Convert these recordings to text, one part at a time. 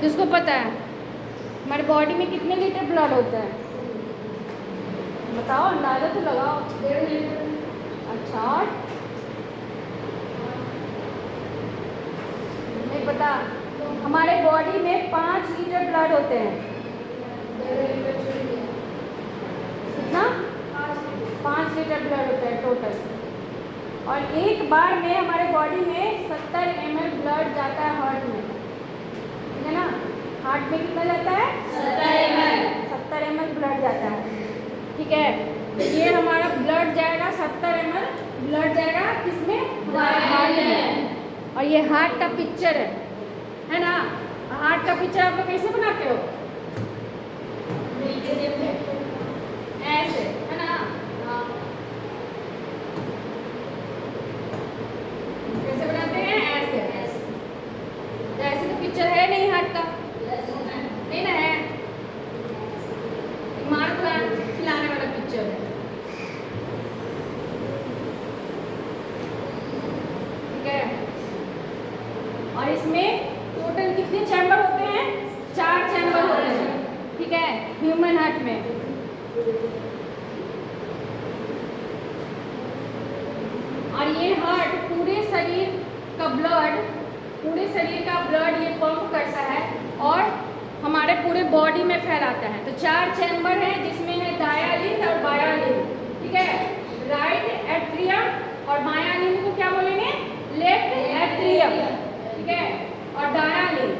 किसको पता है हमारे बॉडी में कितने लीटर ब्लड होता है? बताओ, अंदाजा तो लगाओ। 1.5 लीटर। अच्छा, नहीं पता। हमारे बॉडी में 5 लीटर ब्लड होते हैं। कितना? 5 लीटर ब्लड होता है टोटल। और एक बार में हमारे बॉडी में 70 ml ब्लड जाता है हार्ट में, ठीक है ना? हार्ट में कितना जाता है? 70 ml ब्लड जाता है, ठीक है। तो ये हमारा ब्लड जाएगा, 70 ml ब्लड जाएगा किसमें? हमारे हार्ट में। और ये हार्ट का पिक्चर है ना? हार्ट का पिक्चर आप लोग कैसे बनाते हो? ऐसे, है ना? कैसे बनाते हैं? ऐसे। तो ऐसे तो पिक्चर है नहीं हार्ट का, नहीं ना है? मार खिलाने वाला पिक्चर है, ठीक है। और इसमें टोटल कितने चैम्बर होते हैं? 4 चैम्बर होते हैं, ठीक है, ह्यूमन हार्ट में। और ये हार्ट पूरे शरीर का ब्लड ये पंप करता है और हमारे पूरे बॉडी में फैलाता है। तो 4 चैम्बर है जिसमें है डायालिन और बायालिन, ठीक है। राइट एट्रियम और बायालिन को क्या बोलेंगे? लेफ्ट एट्रियम, ठीक है। और डायालिन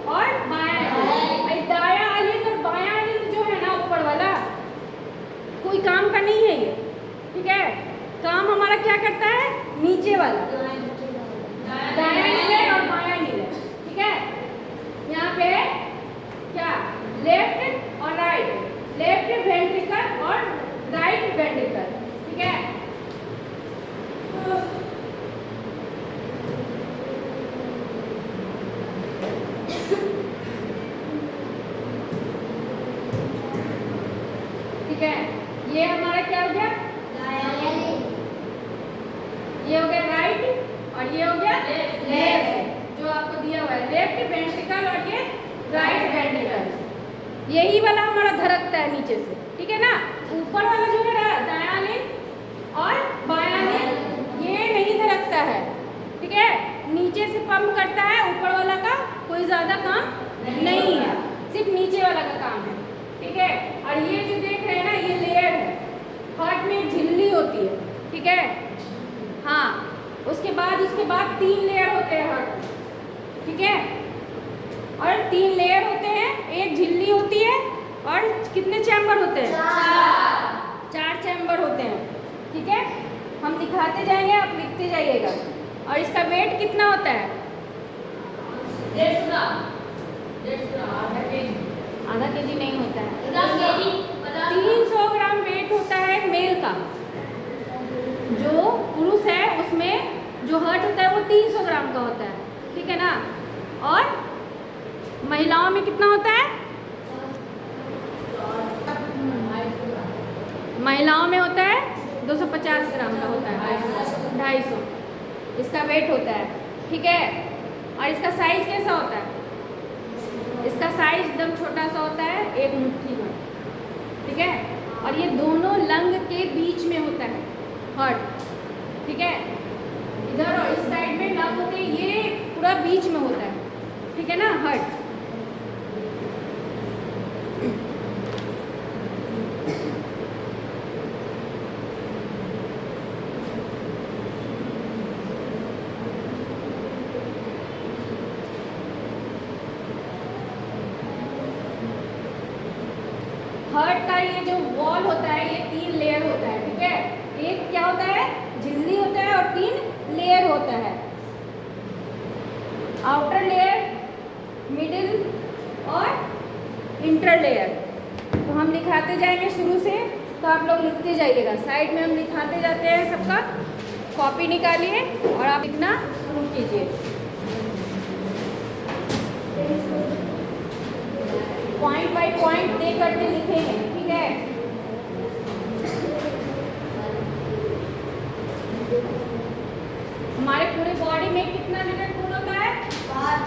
और बायालिन। डायालिन और बायालिन जो है ना, ऊपर वाला कोई काम का नहीं है ये, ठीक है। काम हमारा क्या करता है? नीचे वाला डायालिन है और बायालिन है, ठीक है। यहाँ पे क्या? लेफ्ट और राइट, लेफ्ट वेंट्रिकल और राइट वेंट्रिकल, ठीक है। ठीक है, ये हमारा क्या हो गया? ये हो गया राइट और ये हो गया लेफ्ट, जो आपको दिया हुआ है लेफ्ट वेंट्रिकल और ये राइट वेंट्रिकल। यही वाला हमारा धड़कता है नीचे से, ठीक है ना। ऊपर वाला जो है डायालिन और बायालिन ये नहीं धड़कता है, ठीक है। नीचे से पंप करता है, ऊपर वाला का कोई ज़्यादा काम नहीं है, सिर्फ नीचे वाला का काम है, ठीक है। और ये जो देख रहे हैं ना, ये लेयर है। हार्ट में एक झिल्ली होती है, ठीक है। हाँ, उसके बाद 3 लेयर होते हैं हार्ट में, ठीक है। और 3 लेयर होते हैं, एक झिल्ली होती है और कितने चैम्बर होते हैं? 4 चैम्बर होते हैं, ठीक है। हम दिखाते जाएंगे, आप लिखते जाइएगा। और इसका वेट कितना होता है? 1.5 आधा केजी नहीं होता है, 300 ग्राम वेट होता है मेल का। जो पुरुष है उसमें जो हार्ट होता है वो 300 ग्राम का होता है, ठीक है ना। और महिलाओं में कितना होता है? महिलाओं में होता है 250 ग्राम का होता है, 250 इसका वेट होता है, ठीक है। और इसका साइज कैसा होता है? इसका साइज एकदम छोटा सा होता है, एक मुट्ठी में, ठीक है। और ये दोनों लंग के बीच में होता है हार्ट, ठीक है। इधर और इस साइड में लंग होते हैं, ये पूरा बीच में होता है, ठीक है ना हार्ट। हार्ट का ये जो वॉल होता है ये 3 लेयर होता है, ठीक है। एक क्या होता है? झिल्ली होता है और 3 लेयर होता है। आउटर लेयर, मिडिल और इंटर लेयर। तो हम लिखाते जाएंगे शुरू से, तो आप लोग लिखते जाइएगा। साइड में हम लिखाते जाते हैं, सबका कॉपी निकालिए और आप लिखना शुरू कीजिए। पॉइंट बाय पॉइंट दे करके लिखेंगे, ठीक है। हमारे पूरे बॉडी में कितना लीटर खून होता है? 5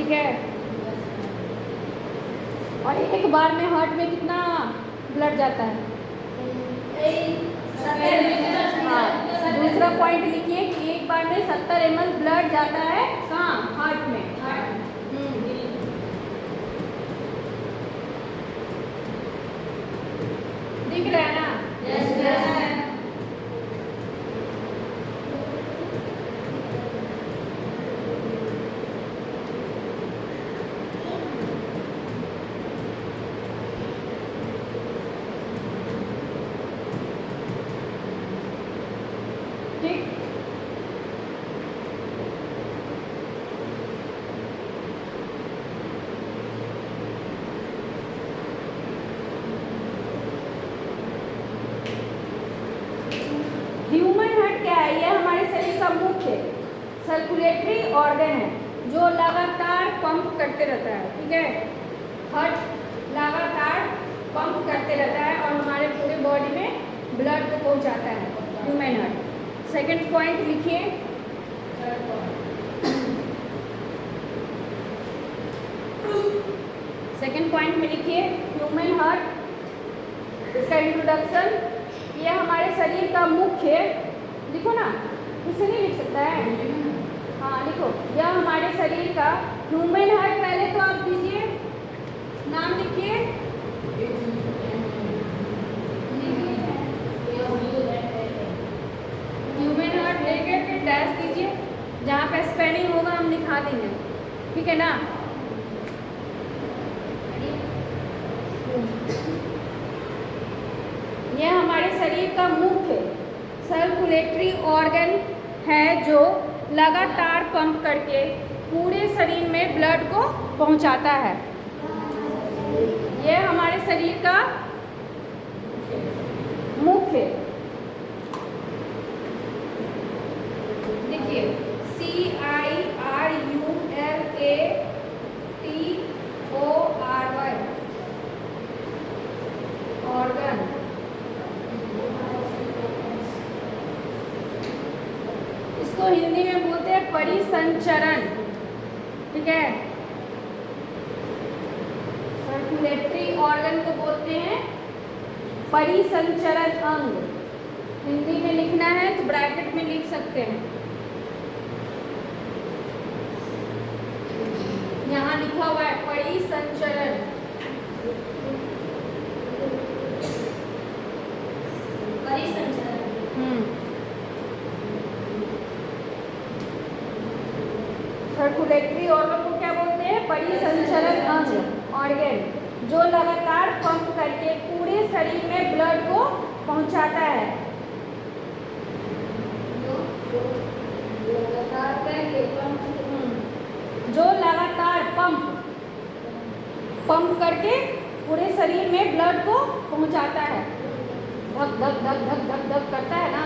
ठीक है। और एक बार में हार्ट में कितना ब्लड जाता है? हाँ, दूसरा पॉइंट लिखिए कि एक बार में 70 ml ब्लड जाता है कहाँ? हार्ट में। दिख रहा है ना? ठीक। ह्यूमन हार्ट क्या है? ये हमारे शरीर का मुख्य सर्कुलेटरी ऑर्गन है जो लगातार पंप करते रहता है। ठीक है, हार्ट लगातार पंप करते रहता है और हमारे पूरे बॉडी में ब्लड को पहुंचाता है ह्यूमन हार्ट। सेकंड पॉइंट लिखिए। सेकंड पॉइंट में लिखिए ह्यूमन हार्ट, इसका इंट्रोडक्शन। ये हमारे शरीर का मुख्य, लिखो ना, इसे नहीं लिख सकता है? हाँ लिखो, यह हमारे शरीर का ह्यूमन हार्ट। पहले तो आप दीजिए, नाम लिखिए। ह्यूमन हार्ट लेकर के डैश दीजिए, जहाँ पे स्पेलिंग होगा हम लिखा देंगे, ठीक है ना? यह हमारे शरीर का मुख्य सर्कुलेटरी ऑर्गन है जो लगातार पंप करके पूरे शरीर में ब्लड को पहुंचाता है। यह हमारे शरीर का मुख्य, देखिए CIRULATORY ऑर्गन। इसको हिंदी में बोलते हैं परिसंचरण। ठीक है, सर्कुलेटरी ऑर्गन को बोलते हैं परिसंचरण अंग। हिंदी में लिखना है तो ब्रैकेट में लिख सकते हैं, यहाँ लिखा हुआ है परिसंचरण। सर्कुलेटरी ऑर्गन को क्या बोलते हैं? परिसंचरण अंग, ऑर्गन, जो लगातार पंप करके पूरे शरीर में ब्लड को पहुंचाता है। जो लगातार पंप करके पूरे शरीर में ब्लड को पहुंचाता है। धक धक धक धक धक धक करता है ना?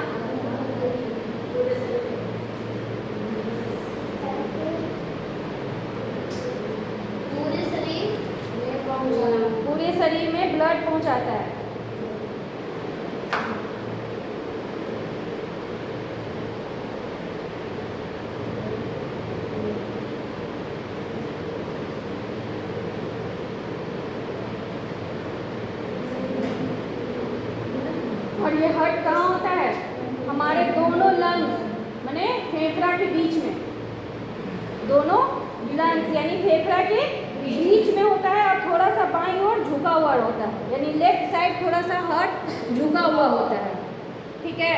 पूरे शरीर में ब्लड पहुंचाता है। और ये हार्ट कहाँ होता है? हमारे दोनों लंग्स माने फेफड़ा के बीच में, दोनों लंग्स यानी फेफड़ा के बीच में होता है और थोड़ा सा बाईं ओर झुका हुआ होता है, यानी लेफ्ट साइड थोड़ा सा हार्ट झुका हुआ होता है। ठीक है,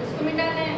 इसको मिटा दें।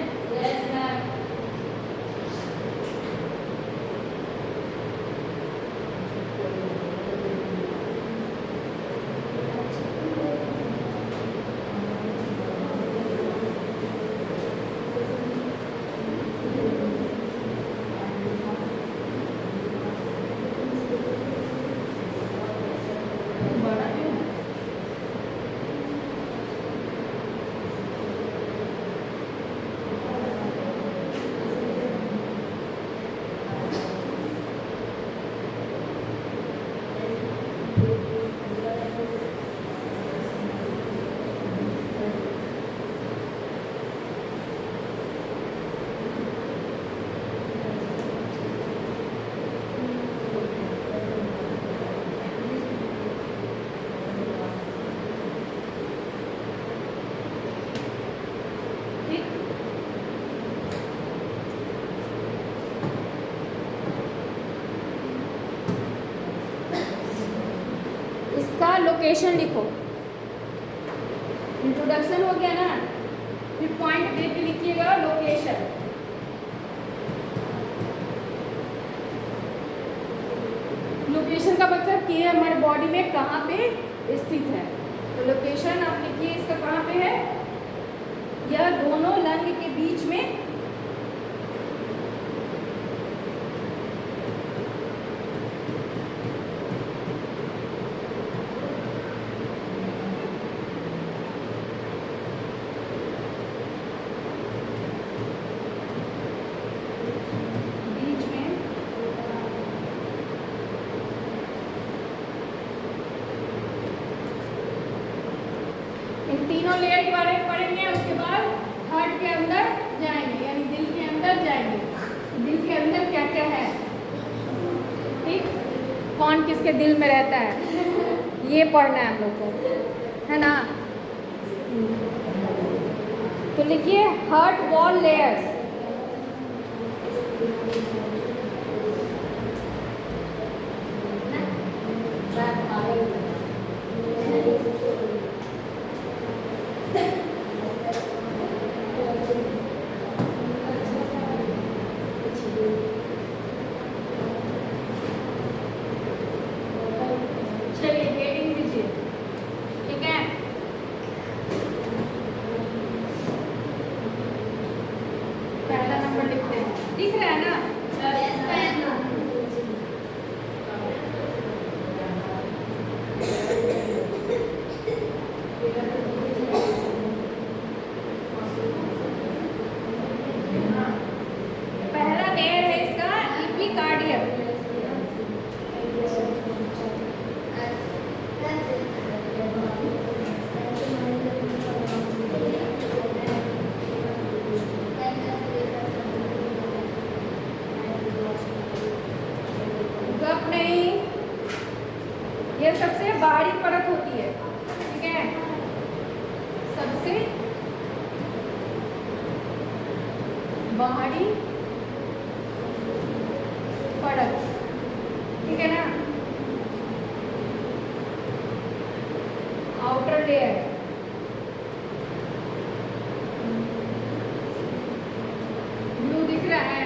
लोकेशन लिखो। इंट्रोडक्शन हो गया ना, फिर पॉइंट दे के लिखिएगा लोकेशन। लोकेशन का मतलब कि हमारे बॉडी में कहाँ पे स्थित है। तो लोकेशन आप लिखिए इसका कहाँ पे है, यह दोनों लंग के बीच में तीनों लेयर के बारे में पढ़ेंगे। उसके बाद हार्ट के अंदर जाएंगे, यानी दिल के अंदर जाएंगे। दिल के अंदर क्या क्या है, ठीक, कौन किसके दिल में रहता है, ये पढ़ना है हम लोग को, है ना। तो लिखिए हार्ट वॉल लेयर्स। दिख रहा है ना, पहला लेयर है इसका एपिकार्डियम। गप नहीं, ये सबसे बाहरी परत होती है, ठीक है, सबसे बाहरी परत, ठीक है ना, आउटर लेयर। ब्लू दिख रहा है,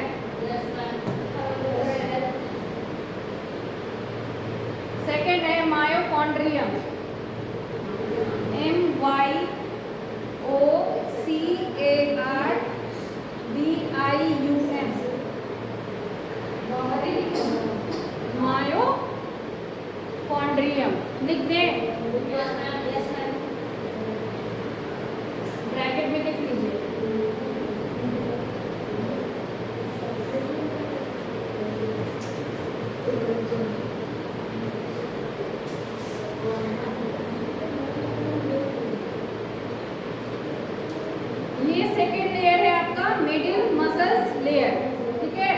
सेकेंड है मायोकॉन्ड्रियम, MYOCARDIUM, मायोकॉन्ड्रियम लिख दें, ब्रैकेट में लिख लीजिए। ये सेकेंड लेयर है आपका मिडिल मसल्स लेयर, ठीक है,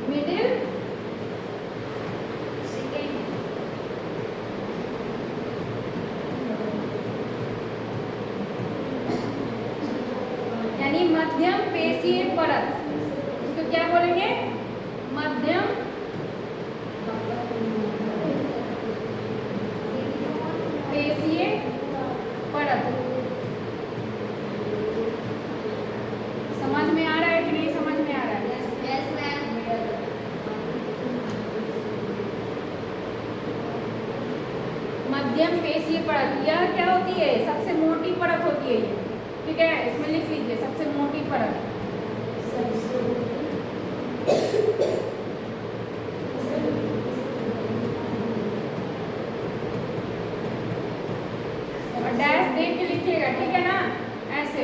मिडिल यानी मध्यम पेशीय परत, इसको क्या बोलेंगे, मध्यम पेशीय परत। समझ में आ रहा है कि नहीं समझ में आ रहा है? मध्यम पेशीय परत, यह क्या होती है, सबसे मोटी परत होती है ये, ठीक है, इसमें लिख लीजिए सबसे मोटी परत। और डैश दे के लिखिएगा, ठीक है ना, ऐसे।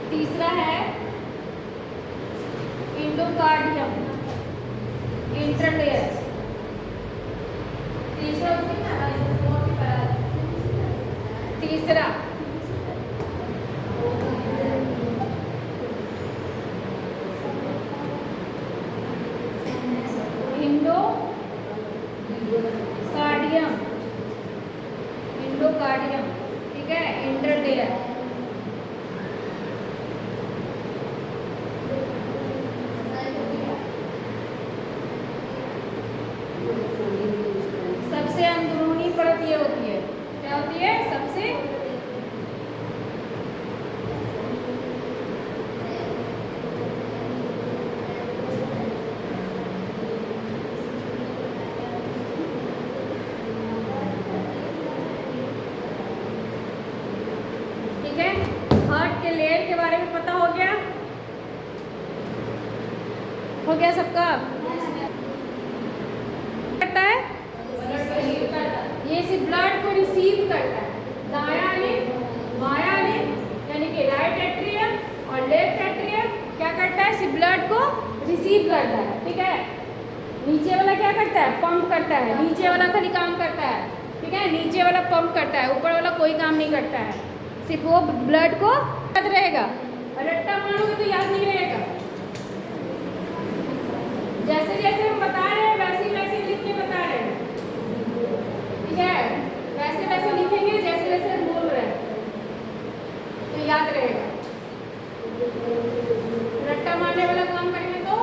तीसरा है इंडोकार्डियम, इंटरलेयर। तीसरा इंडोकार्डियम, इंडोकार्डियम, ठीक है, इंटरलेयर। हो गया सबका? करता है ये सिर्फ ब्लड को रिसीव करता है। दायां लिम्ब, बायां लिम्ब यानी कि राइट एट्रियम और लेफ्ट एट्रियम क्या करता है? सिर्फ ब्लड को रिसीव करता है, ठीक है। नीचे वाला क्या करता है? पंप करता है। नीचे वाला खाली काम करता है, ठीक है। नीचे वाला पंप करता है, ऊपर वाला कोई काम नहीं करता है। सिर्फ वो ब्लड को याद रहेगा। रट्टा मारोगे तो याद नहीं रहेगा। जैसे जैसे हम बता रहे हैं वैसे वैसे लिख के बता रहे हैं, ठीक है। वैसे वैसे लिखेंगे जैसे जैसे हम बोल रहे हैं तो याद रहेगा। रट्टा मारने वाला काम करेंगे तो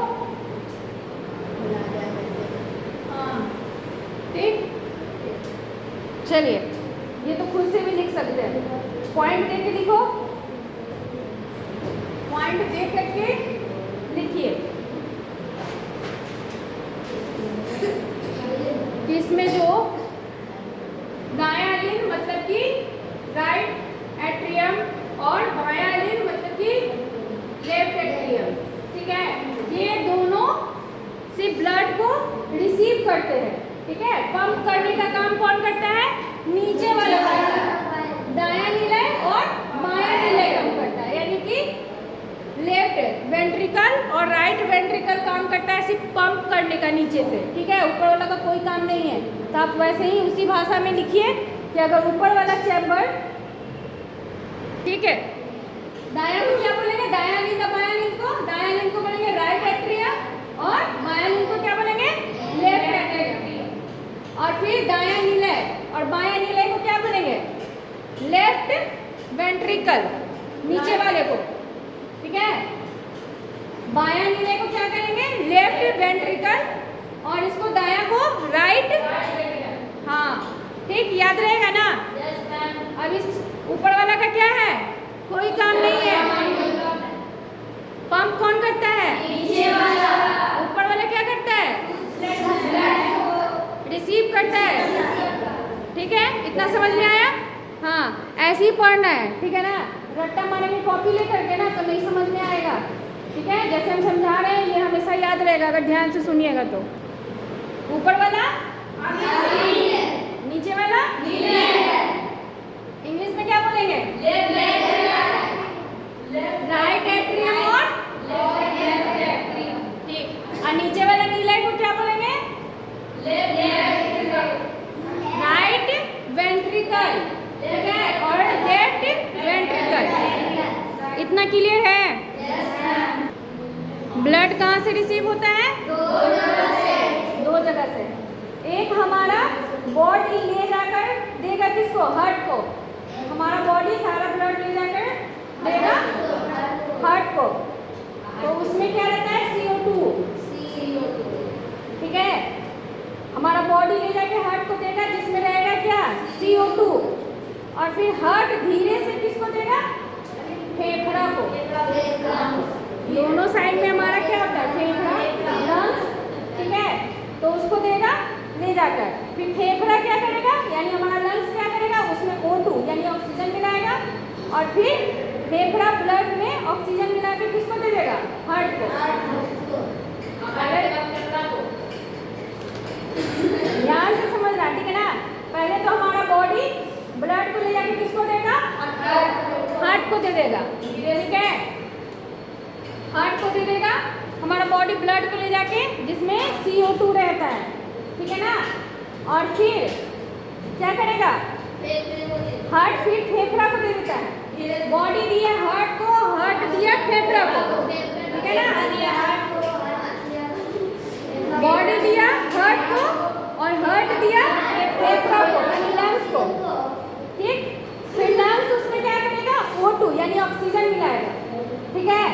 हाँ, ठीक। चलिए, ये तो खुद से भी लिख सकते हैं। पॉइंट दे के लिखो, पॉइंट दे करके लिखिए कि इसमें जो दायां लिम्ब मतलब कि राइट एट्रियम और बायां लिम्ब मतलब कि लेफ्ट एट्रियम, ठीक है, ये दोनों सिर्फ ब्लड को रिसीव करते हैं, ठीक है। पंप करने का काम कौन करता है? नीचे वाला करता है। दायां निलय और बायां निलय काम करता है, यानी कि लेफ्ट वेंट्रिकल और राइट वेंट्रिकल काम करता है सिर्फ पंप करने का नीचे से, ठीक है। ऊपर वाला का कोई काम नहीं है। तो आप वैसे ही उसी भाषा में लिखिए कि अगर ऊपर वाला चैम्बर, ठीक है, दायां को क्या बोलेंगे? दायां लिम्ब बायां लिम्ब को, दायां लिम्ब को बोलेंगे राइट एट्रियम और बायां लिम्ब को क्या बोलेंगे? Left atrium. और फिर दायां निलय और बायां निलय को क्या बोलेंगे? लेफ्ट वेंट्रिकल, नीचे वाले को, ठीक है। बायां निलय को क्या करेंगे? लेफ्ट वेंट्रिकल और इसको दायां को राइट, हाँ, ठीक, याद रहेगा ना? अब इस ऊपर वाला का क्या है? कोई काम नहीं है। पंप कौन करता है? नीचे वाला। ऊपर वाला क्या करता है? रिसीव करता है, ठीक है। इतना समझ में आया? हाँ, ऐसे ही पढ़ना है, ठीक है ना। रट्टा मारेंगे कॉपी लेकर के ना तो नहीं समझ में आएगा, ठीक है। जैसे हम समझा रहे हैं ये हमेशा याद रहेगा अगर ध्यान से सुनिएगा तो। ऊपर वाला नीचे वाला इंग्लिश में क्या बोलेंगे? राइट एट्रियम और ठीक। और नीचे वाला निलय को क्या बोलेंगे? राइट वेंट्रिकल, ठीक है, और लेफ्ट वेंट्रिकल। इतना क्लियर है? ब्लड कहाँ से रिसीव होता है? दो जगह से। एक हमारा बॉडी ले जाकर देगा किसको? हार्ट को। हमारा बॉडी सारा ब्लड ले जाकर देगा हार्ट को, तो उसमें क्या रहता है? CO2, ठीक है। हमारा बॉडी ले जाके हार्ट को देगा जिसमें रहेगा क्या? CO2। और फिर हार्ट धीरे से किसको देगा? फेफड़ा को। दोनों साइड में हमारा क्या होता है? फेफड़ा, लंग्स, ठीक है, तो उसको देगा ले जाकर। फिर फेफड़ा क्या करेगा? यानी हमारा लंग्स क्या करेगा? उसमें O2 यानी ऑक्सीजन मिलाएगा और फिर फेफड़ा ब्लड में ऑक्सीजन मिला के किसको दे देगा? हार्ट को। ध्यान से समझना, ठीक है ना। पहले तो हमारा बॉडी ब्लड को ले जाके किसको देगा? हार्ट को दे देगा, ठीक है। हार्ट को दे देगा हमारा बॉडी ब्लड को ले जाके जिसमें CO2 रहता है, ठीक है ना। और फिर क्या करेगा? हार्ट फिर फेफड़ा को दे देता है। बॉडी दिया हार्ट को, हार्ट दिया फेफड़ा को, ठीक है ना। बॉडी दिया हार्ट को और हार्ट दिया फेफड़ा को यानी लंग्स को, ठीक। फिर लंग्स उसमें क्या करेगा? O2 यानी ऑक्सीजन मिलाएगा, ठीक है।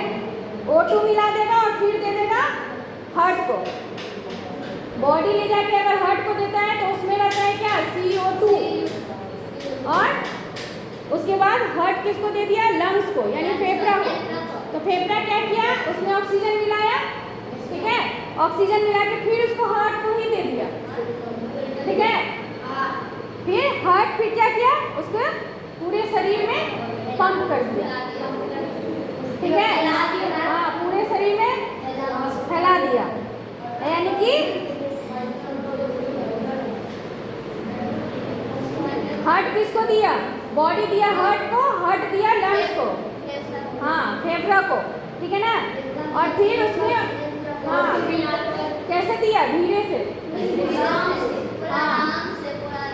O2 मिला देगा और फिर दे देगा हार्ट को। बॉडी ले जाके अगर हार्ट को देता है तो उसमें रहता है क्या? CO2। और उसके बाद हार्ट किसको दे दिया? लंग्स को यानी फेफड़ा को। तो फेफड़ा क्या किया? उसने ऑक्सीजन मिलाया, ठीक है। ऑक्सीजन मिला के फिर उसको हार्ट को ही दे दिया, ठीक है। फिर हार्ट फिर क्या किया? उसको पूरे शरीर में पंप कर दिया, ठीक है। हाँ, पूरे शरीर में फैला दिया। हार्ट किसको दिया? बॉडी दिया हार्ट को, हार्ट दिया लंग्स को, हाँ फेफड़ा को, ठीक है ना। और फिर उसमें हाँ कैसे दिया? धीरे से, हाँ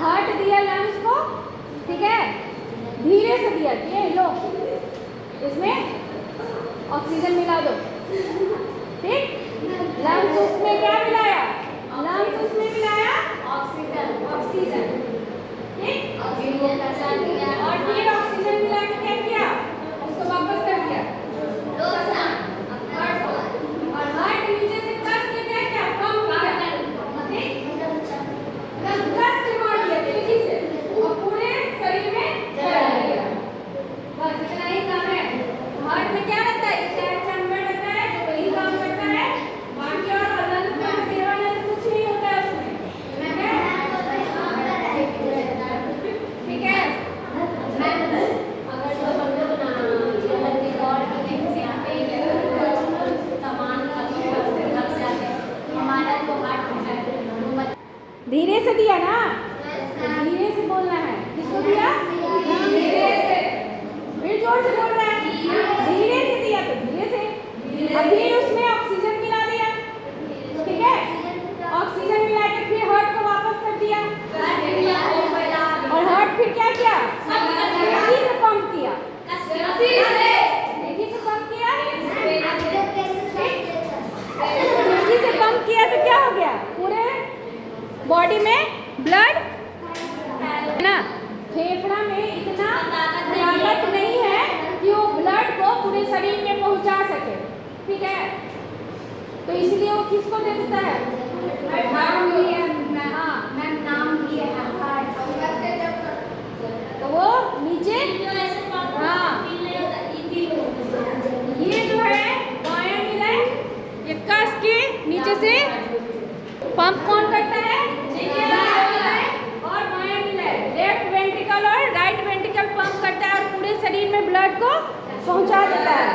हार्ट दिया लंग्स को, ठीक है, धीरे से दिया। ये लो इसमें ऑक्सीजन मिला दो, ठीक। लंग्स उसमें क्या मिलाया? लंग्स उसमें मिलाया ऑक्सीजन, ऑक्सीजन, ठीक। और फिर ऑक्सीजन मिला के क्या किया? उसको वापस कर दिया हार्ट को, और हार्ट नीचे से कस के क्या किया? पंप किया, ठीक। कस के मार दिया तेजी से और पूरे शरीर में चला गया। बस इतना ही काम है। हार्ट में क्या रहता है? चार चैम्बर रहता है जो वही काम करता है, बाकी और अलग कुछ नहीं होता है उसमें, ठीक है। धीरे से दिया ना, धीरे से बोलना है। किसको दिया? धीरे से। फिर जोर से बोल रहा है, धीरे से दिया तो धीरे से। अब फिर उसमें ऑक्सीजन मिला दिया, ठीक है। ऑक्सीजन मिला के फिर हार्ट को वापस कर दिया, और हार्ट फिर क्या किया? तेजी से पंप किया, तेजी से पंप किया, तेजी से पंप किया तो क्या हो गया? पूरे बॉडी में ब्लड ना, फेफड़ा में इतना ताकत नहीं है कि वो ब्लड को पूरे शरीर में पहुंचा सके, ठीक है। तो इसलिए वो किसको दे देता है? नाम भी है, हाँ मैम नाम भी है हार्ट। तो वो नीचे हाँ ये जो है बायां मिला है, ये कस के नीचे से पंप कौन करता है? और बायां मिला है, लेफ्ट वेंट्रिकल और राइट वेंट्रिकल पंप करता है और पूरे शरीर में ब्लड को पहुंचा देता है।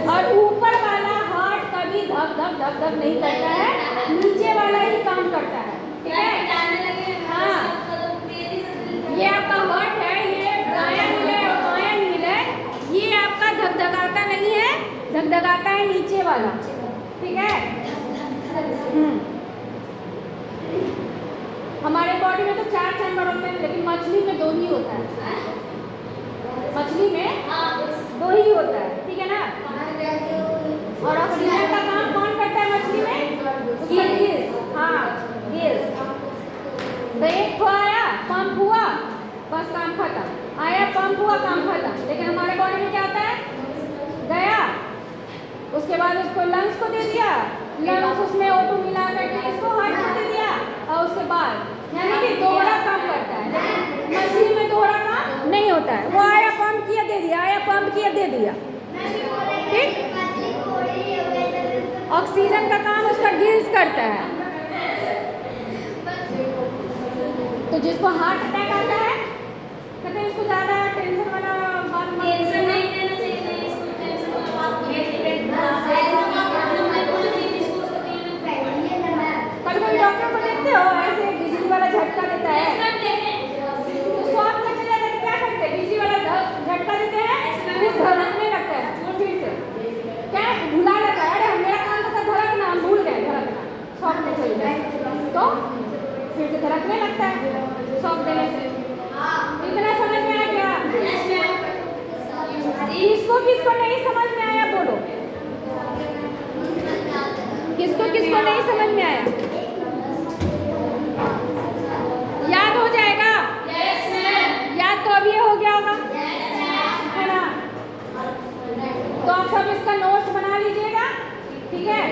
और ऊपर वाला हार्ट कभी धक धक धक धक नहीं करता है, नीचे वाला ही काम करता है, ठीक है। हाँ ये आपका हार्ट है, ये दायां मिला है और बायां मिला है, ये आपका धकधकाता नहीं है, धकधकाता है नीचे वाला, ठीक है। हमारे बॉडी में तो 4 चैम्बर होते हैं, लेकिन मछली में 2 ही होता है, मछली में 2 ही होता है, ठीक है ना। और ऑक्सीजन का काम कौन करता है मछली में? गिल्स, हाँ गिल्स। तो एक तो आया पंप हुआ, बस काम खत्म, आया पंप हुआ काम खत्म। लेकिन हमारे बॉडी में क्या होता है? गया, उसके बाद उसको लंग्स को दे दिया, लंग्स उसमें O2 मिला करके इसको हार्ट को दे दिया, और उसके बाद यानी कि दोहरा काम करता है। मछली में दोहरा काम नहीं होता है, वो आया पंप किया दे दिया, आया पंप किया दे दिया, ठीक। ऑक्सीजन का काम उसका गिल्स करता है। तो जिसको हार्ट अटैक आता है कहते हैं इसको ज़्यादा टेंशन वाला बात टेंशन नहीं देना चाहिए, इसको टेंशन वाला बात कभी डॉक्टर को देखते हो ऐसे बिजली वाला झटका देता है, तो शॉक में चले जाते क्या करते हैं? बिजली वाला झटका देते हैं, धड़कने लगता है, फिर से क्या भुला लगता है, अरे मेरा काम था धड़कना, हम भूल गए धड़कना, शॉक में चले गए तो फिर से धड़कने लगता है शॉक देने से। इतना समझ में आ गया? किसको किसको नहीं समझ में आया बोलो, किसको किसको नहीं समझ में आया? याद हो जाएगा? याद तो अभी हो गया होगा, है ना। तो आप सब इसका नोट्स बना लीजिएगा, ठीक है।